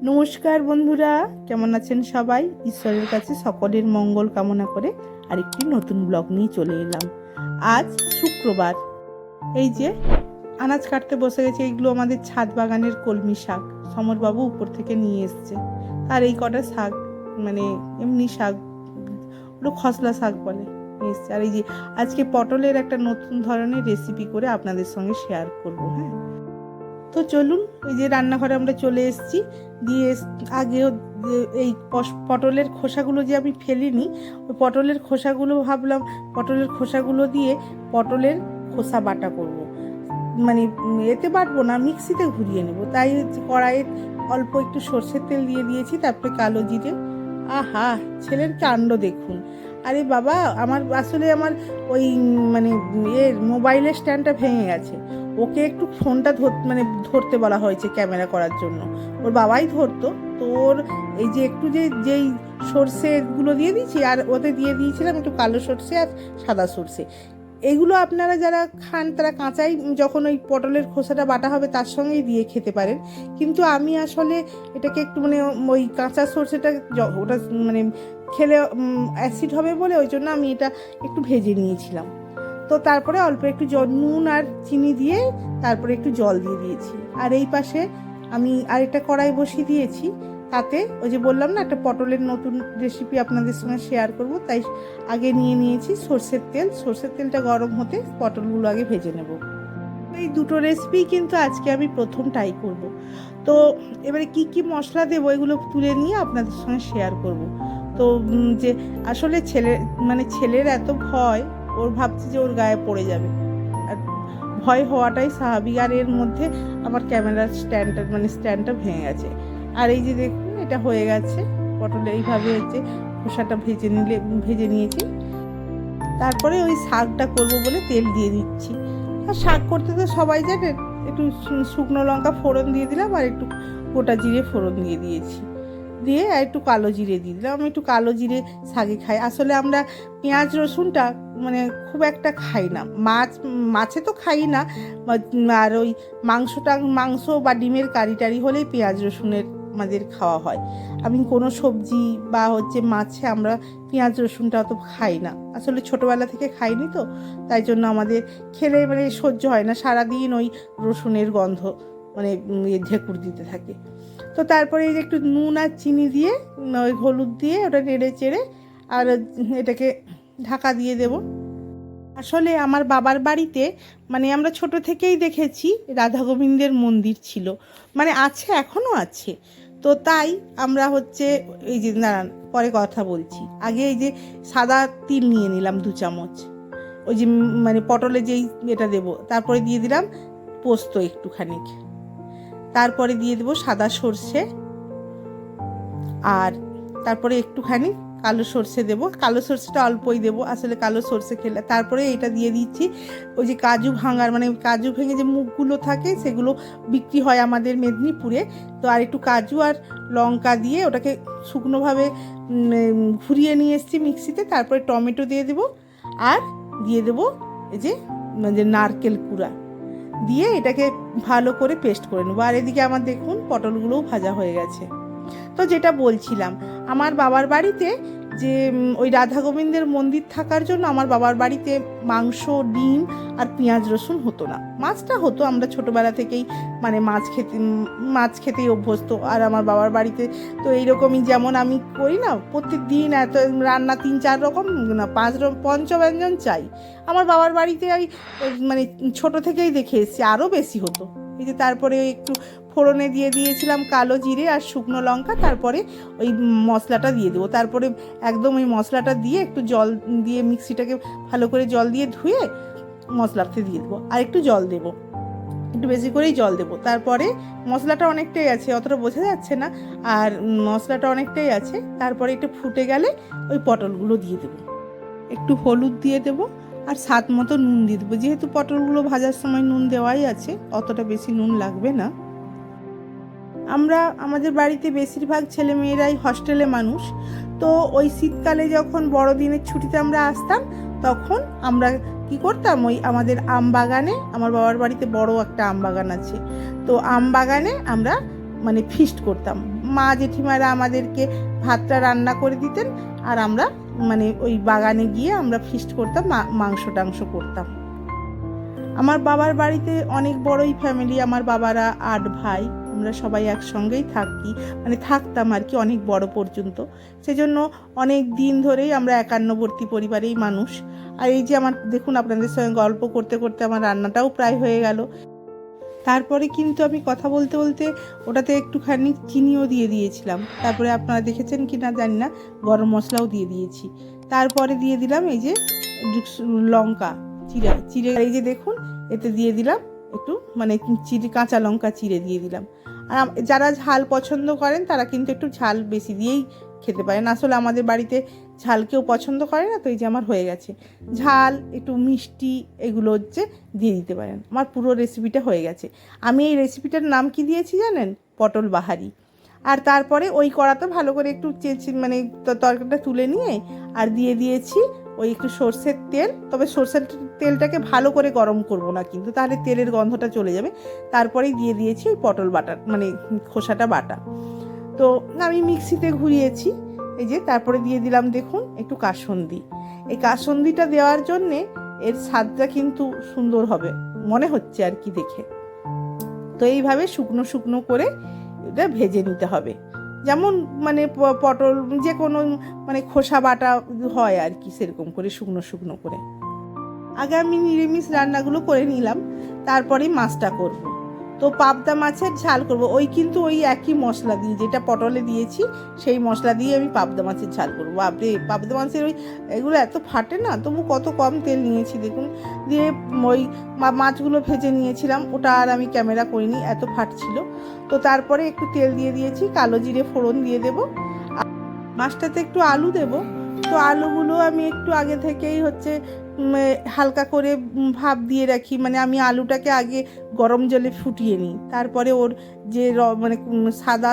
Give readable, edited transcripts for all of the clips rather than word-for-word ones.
নমস্কার বন্ধুরা, কেমন আছেন সবাই? ঈশ্বরের কাছে সকলের মঙ্গল কামনা করে আরেকটি নতুন ব্লগ নিয়ে চলে এলাম। আজ শুক্রবার। এই যে আনাজ কাটতে বসে গেছে। এইগুলো আমাদের ছাদ বাগানের কলমি শাক, সমরবাবু উপর থেকে নিয়ে এসছে। আর এই কটা শাক মানে এমনি শাক, ওগুলো খসলা শাক বলে, নিয়ে এসছে। আর এই যে আজকে পটলের একটা নতুন ধরনের রেসিপি করে আপনাদের সঙ্গে শেয়ার করব। হ্যাঁ, তো চলুন, এই যে রান্নাঘরে আমরা চলে এসেছি। দিয়ে আগেও এই পটলের খোসাগুলো যে আমি ফেলিনি, ওই পটলের খোসাগুলো ভাবলাম পটলের খোসাগুলো দিয়ে পটলের খোসা বাটা করব। মানে এতে বাটবো না, মিক্সিতে ঘুরিয়ে নেব। তাই কড়াইয়ে অল্প একটু সর্ষের তেল দিয়ে দিয়েছি, তারপরে কালো জিরে। আহা, ছেলের কাণ্ড দেখুন! আরে বাবা, আমার ওই মানে মোবাইলের স্ট্যান্ডটা ভেঙে গেছে। ওকে একটু ফোনটা ধরতে বলা হয়েছে ক্যামেরা করার জন্য। ওর বাবাই ধরতো। তো ওর এই যে একটু যেই সর্ষেগুলো দিয়ে দিয়েছি, আর ওতে দিয়ে দিয়েছিলাম একটু কালো সর্ষে আর সাদা সর্ষে। এইগুলো আপনারা যারা খান তারা কাঁচাই যখন ওই পটলের খোসাটা বাটা হবে তার সঙ্গেই দিয়ে খেতে পারেন। কিন্তু আমি আসলে এটাকে একটু ওই কাঁচা সর্ষেটা ওটা খেলে অ্যাসিড হবে বলে ওই জন্য আমি এটা একটু ভেজে নিয়েছিলাম। তো তারপরে অল্প একটু নুন আর চিনি দিয়ে তারপরে একটু জল দিয়ে দিয়েছি। আর এই পাশে আমি আরেকটা কড়াই বসিয়ে দিয়েছি। তাতে ওই যে বললাম না, একটা পটলের নতুন রেসিপি আপনাদের সঙ্গে শেয়ার করব, তাই আগে নিয়ে নিয়েছি সর্ষের তেল। সর্ষের তেলটা গরম হতে পটলগুলো আগে ভেজে নেব। এই দুটো রেসিপি কিন্তু আজকে আমি প্রথম ট্রাই করব। তো এবারে কি কি মশলা দেবো এগুলো তুলে নিয়ে আপনাদের সঙ্গে শেয়ার করব। তো যে আসলে ছেলের এত ভয়, ওর ভাবছে যে ওর গায়ে পড়ে যাবে। আর ভয় হওয়াটাই স্বাভাবিক। আর এর মধ্যে আমার ক্যামেরার স্ট্যান্ডটা ভেঙে গেছে। আর এই যে দেখুন, এটা হয়ে গেছে। পটলে এইভাবে হচ্ছে খোসাটা ভেজে নিয়েছি। তারপরে ওই শাকটা করব বলে তেল দিয়ে দিচ্ছি। আর শাক করতে তো সবাই জানেন, একটু শুকনো লঙ্কা ফোড়ন দিয়ে দিলাম, আর একটু গোটা জিরে ফোড়ন দিয়ে দিয়েছি। দিয়ে আর একটু কালো জিরে দিয়ে দিলাম। আমি একটু কালো জিরে শাকে খাই। আসলে আমরা পেঁয়াজ রসুনটা খুব একটা খাই না। মাছে তো খাই না। আর ওই মাংস বা ডিমের কারি টারি হলেই পেঁয়াজ রসুনের আমাদের খাওয়া হয়। আমি কোনো সবজি বা মাছে আমরা পেঁয়াজ রসুনটা অত খাই না। আসলে ছোটোবেলা থেকে খাইনি তো, তাই জন্য আমাদের খেলে সহ্য হয় না। সারাদিন ওই রসুনের গন্ধ ঢেকুর দিতে থাকে। তো তারপরে এই যে একটু নুন আর চিনি দিয়ে ওই হলুদ দিয়ে ওটা নেড়ে চেড়ে আর এটাকে ঢাকা দিয়ে দেব। আসলে আমার বাবার বাড়িতে আমরা ছোট থেকেই দেখেছি রাধা গোবিন্দের মন্দির ছিল, আছে, এখনও আছে। তো তাই আমরা এই যে দাঁড়ান, পরে কথা বলছি। আগে এই যে সাদা তিল নিয়ে নিলাম 2 চামচ। ওই যে পটলে যেই এটা দেবো, তারপরে দিয়ে দিলাম পোস্ত একটুখানি, তারপরে দিয়ে দেবো সাদা সর্ষে, আর তারপরে একটুখানি কালো সর্ষে দেবো। কালো সর্ষেটা অল্পই দেবো, আসলে কালো সর্ষে খেলে। তারপরে এটা দিয়ে দিচ্ছি ওই যে কাজু ভাঙার কাজু ভেঙে যে মুখগুলো থাকে, সেগুলো বিক্রি হয় আমাদের মেদিনীপুরে। তো আর একটু কাজু আর লঙ্কা দিয়ে ওটাকে শুকনোভাবে ঘুরিয়ে নিয়ে এসেছি মিক্সিতে। তারপরে টমেটো দিয়ে দেবো, আর দিয়ে দেবো এই যে নারকেল কুড়া দিয়ে এটাকে ভালো করে পেস্ট করে নেবো। আর এদিকে আমার দেখুন পটলগুলোও ভাজা হয়ে গেছে। তো যেটা বলছিলাম, আমার বাবার বাড়িতে যে ওই রাধা গোবিন্দের মন্দির থাকার জন্য আমার বাবার বাড়িতে মাংস, ডিম আর পেঁয়াজ রসুন হতো না। মাছটা হতো, আমরা ছোটোবেলা থেকেই মাছ খেতেই অভ্যস্ত। আর আমার বাবার বাড়িতে তো এইরকমই, যেমন আমি করি না প্রত্যেক দিন এত রান্না 3-4 রকম না 5 পঞ্চব্যঞ্জন চাই। আমার বাবার বাড়িতে আমি ছোটো থেকেই দেখে এসেছি, আরও বেশি হতো। এই যে তারপরে একটু ফোড়নে দিয়ে দিয়েছিলাম কালো জিরে আর শুকনো লঙ্কা। তারপরে ওই মশলাটা দিয়ে দেবো। তারপরে একদম ওই মশলাটা দিয়ে একটু জল দিয়ে মিক্সিটাকে ভালো করে জল দিয়ে ধুয়ে মশলাতে দিয়ে দেবো। আর একটু জল দেবো, একটু বেশি করেই জল দেবো। তারপরে মশলাটা অনেকটাই আছে, অতটা বোঝা যাচ্ছে না, আর মশলাটা অনেকটাই আছে। তারপরে একটু ফুটে গেলে ওই পটলগুলো দিয়ে দেবো, একটু হলুদ দিয়ে দেবো, আর স্বাদ মতো নুন দিয়ে দেবো। যেহেতু পটলগুলো ভাজার সময় নুন দেওয়াই আছে, অতটা বেশি নুন লাগবে না। আমাদের বাড়িতে বেশিরভাগ ছেলেমেয়েরাই হস্টেলে মানুষ। তো ওই শীতকালে যখন বড়দিনের ছুটিতে আমরা আসতাম, তখন আমরা কি করতাম, ওই আমাদের আম বাগানে, আমার বাবার বাড়িতে বড় একটা আম বাগান আছে, তো আম বাগানে আমরা ফিস্ট করতাম। মা জেঠিমারা আমাদেরকে ভাতটা রান্না করে দিতেন, আর আমরা মানে ওই বাগানে গিয়ে আমরা ফিস্ট করতাম, মাংস টাংস করতাম। আমার বাবার বাড়িতে অনেক বড়ই ফ্যামিলি, আমার বাবারা 8 ভাই, আমরা সবাই একসঙ্গেই থাকি, মানে থাকতাম আর কি অনেক বড় পর্যন্ত। সেজন্য অনেক দিন ধরেই আমরা একান্নবর্তী পরিবারেই মানুষ। আর এই যে আমার দেখুন, আপনাদের সঙ্গে গল্প করতে করতে আমার রান্নাটাও প্রায় হয়ে গেল। তারপরে কিন্তু আমি কথা বলতে বলতে ওটাতে একটুখানি চিনিও দিয়ে দিয়েছিলাম। তারপরে আপনারা দেখেছেন কি না জানি না, গরম মশলাও দিয়ে দিয়েছি। তারপরে দিয়ে দিলাম এই যে লঙ্কা চিড়ে, এই যে দেখুন এতে দিয়ে দিলাম একটু মানে কাঁচা লঙ্কা চিড়ে দিয়ে দিলাম। আর যারা ঝাল পছন্দ করেন তারা কিন্তু একটু ঝাল বেশি দিয়েই খেতে পারেন। আসলে আমাদের বাড়িতে ঝাল কেউ পছন্দ করে না, তো এই যে আমার হয়ে গেছে। ঝাল একটু মিষ্টি এগুলো হচ্ছে দিয়ে দিতে পারেন। আমার পুরো রেসিপিটা হয়ে গেছে। আমি এই রেসিপিটার নাম কি দিয়েছি জানেন? পটল বাহারি। আর তারপরে ওই কড়াতে ভালো করে একটু মানে তরকারিটা তুলে নিয়ে আর দিয়ে দিয়েছি ওই একটু সর্ষের তেল। তবে সর্ষের তেলটাকে ভালো করে গরম করব না কিন্তু, তাহলে তেলের গন্ধটা চলে যাবে। তারপরেই দিয়ে দিয়েছি ওই পটল বাটা, মানে খোসাটা বাটা। তো আমি মিক্সিতে ঘুরিয়েছি এই যে। তারপরে দিয়ে দিলাম দেখুন একটু কাসুন্দি। এই কাসুন্দিটা দেওয়ার জন্যে এর স্বাদটা কিন্তু সুন্দর হবে মনে হচ্ছে আর কি দেখে। তো এইভাবে শুকনো শুকনো করে এটা ভেজে নিতে হবে, যেমন মানে পটল যে কোনো মানে খোসা বাটা হয় আর কি, সেরকম করে শুকনো শুকনো করে। আগে আমি নিরামিষ রান্নাগুলো করে নিলাম, তারপরেই মাছটা করব। তো পাবদা মাছের ঝাল করব, ওই কিন্তু ওই একই মশলা দিয়ে, যেটা পটলে দিয়েছি সেই মশলা দিয়ে আমি পাবদা মাছের ঝাল করবো। বাপরে, পাবদা মাছের ওই এগুলো এত ফাটে না, তবু কত কম তেল নিয়েছি দেখুন। দিয়ে ওই মাছগুলো ভেজে নিয়েছিলাম, ওটা আর আমি ক্যামেরা করিনি, এত ফাটছিল। তো তারপরে একটু তেল দিয়ে দিয়েছি, কালো জিরে ফোড়ন দিয়ে দেবো। মাছটাতে একটু আলু দেব। তো আলুগুলো আমি একটু আগে থেকেই হচ্ছে হালকা করে ভাপ দিয়ে রাখি, মানে আমি আলুটাকে আগে গরম জলে ফুটিয়ে নিই, তারপরে ওর যে মানে সাদা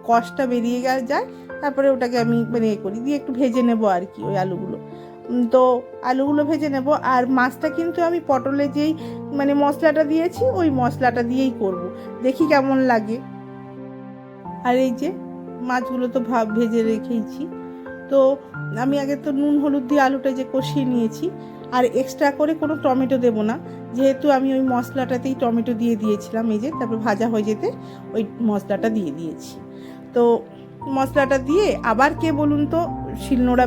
কষটা বেরিয়ে যায়, তারপরে ওটাকে আমি মানে করি দিয়ে একটু ভেজে নেব আর কি ওই আলুগুলো। তো আলুগুলো ভেজে নেব। আর মাছটা কিন্তু আমি পটলে যেই মানে মশলাটা দিয়েছি ওই মশলাটা দিয়েই করব, দেখি কেমন লাগে। আর এই যে মাছগুলো তো ভেজে রেখেইছি। তো আমি আগে তো নুন হলুদ দিয়ে আলুটা যে কষিয়ে নিয়েছি, আর এক্সট্রা করে কোনো টমেটো দেব না, যেহেতু আমি ওই মশলাটাতেই টমেটো দিয়ে দিয়েছিলাম। এই যে তারপর ভাজা হয়ে যেতে ওই মশলাটা দিয়ে দিয়েছি। তো মশলাটা দিয়ে আবার কে বলুন তো শিলনোড়া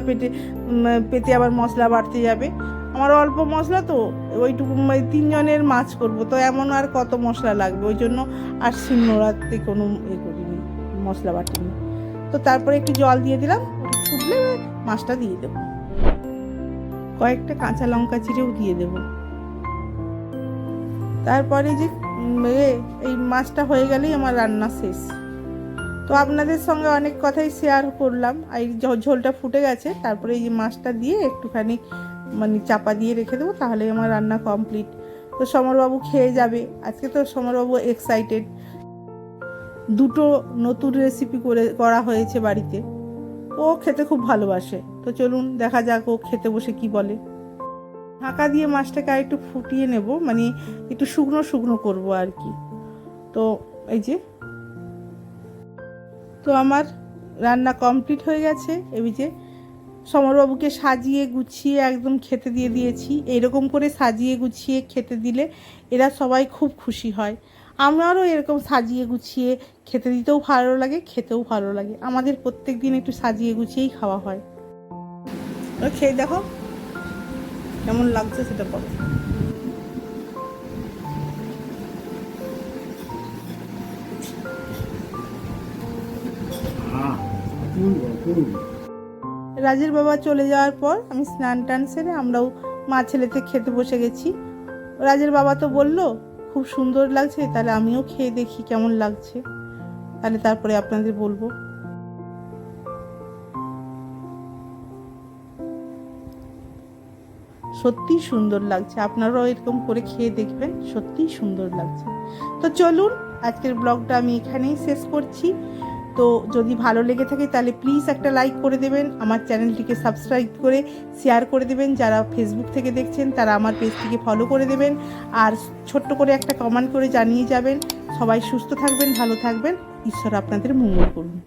পেতে আবার মশলা বাড়তে যাবে। আমার অল্প মশলা তো, ওইটুকু 3 জনের মাছ করব, তো এমন আর কত মশলা লাগবে, ওই জন্য আর শিলনোড়াতে কোনো করিনি, মশলা বাটিনি। তো তারপরে একটু জল দিয়ে দিলাম, ফুটলে মাছটা দিয়ে দেবো, কয়েকটা কাঁচা লঙ্কা চিরেও দিয়ে দেব। তারপরে যে এই মাছটা হয়ে গেলেই আমার রান্না শেষ। তো আপনাদের সঙ্গে অনেক কথাই শেয়ার করলাম। এই ঝোলটা ফুটে গেছে, তারপরে এই যে মাছটা দিয়ে একটুখানি মানে চাপা দিয়ে রেখে দেবো, তাহলে আমার রান্না কমপ্লিট। তো সমরবাবু খেয়ে যাবে। আজকে তো সমরবাবু এক্সাইটেড, 2টো নতুন রেসিপি করা হয়েছে বাড়িতে, ও খেতে খুব ভালোবাসে। তো চলুন দেখা যাক ও খেতে বসে কি বলে। ঢাকা দিয়ে মাছটাকে আর একটু ফুটিয়ে নেব, মানে একটু শুকনো শুকনো করবো আর কি। তো এই যে তো আমার রান্না কমপ্লিট হয়ে গেছে। এই যে সমরবাবুকে সাজিয়ে গুছিয়ে একদম খেতে দিয়ে দিয়েছি। এইরকম করে সাজিয়ে গুছিয়ে খেতে দিলে এরা সবাই খুব খুশি হয়। আমারও এরকম সাজিয়ে গুছিয়ে খেতে দিতেও ভালো লাগে, খেতেও ভালো লাগে। আমাদের প্রত্যেক দিন একটু সাজিয়ে গুছিয়েই খাওয়া হয়। খেয়ে দেখো কেমন লাগছে সেটা বলো। রাজের বাবা চলে যাওয়ার পর আমি স্নান টান সেরে আমরাও মা ছেলেতে খেতে বসে গেছি। রাজের বাবা তো বললো খুব সুন্দর লাগছে, তাহলে আমিও খেয়ে দেখি কেমন লাগছে, তাহলে তারপরে আপনাদের বলবো। সত্যিই সুন্দর লাগছে, আপনারাও এরকম করে খেয়ে দেখবেন, সত্যিই সুন্দর লাগছে। তো চলুন আজকের ব্লগটা আমি এখানেই শেষ করছি। তো যদি ভালো লেগে থাকে তাহলে প্লিজ একটা লাইক করে দেবেন, আমার চ্যানেলটিকে সাবস্ক্রাইব করে শেয়ার করে দেবেন। যারা ফেসবুক থেকে দেখছেন তারা আমার পেজটিকে ফলো করে দেবেন, আর ছোট্ট করে একটা কমেন্ট করে জানিয়ে যাবেন। সবাই সুস্থ থাকবেন, ভালো থাকবেন। ঈশ্বর আপনাদের মঙ্গল করুন।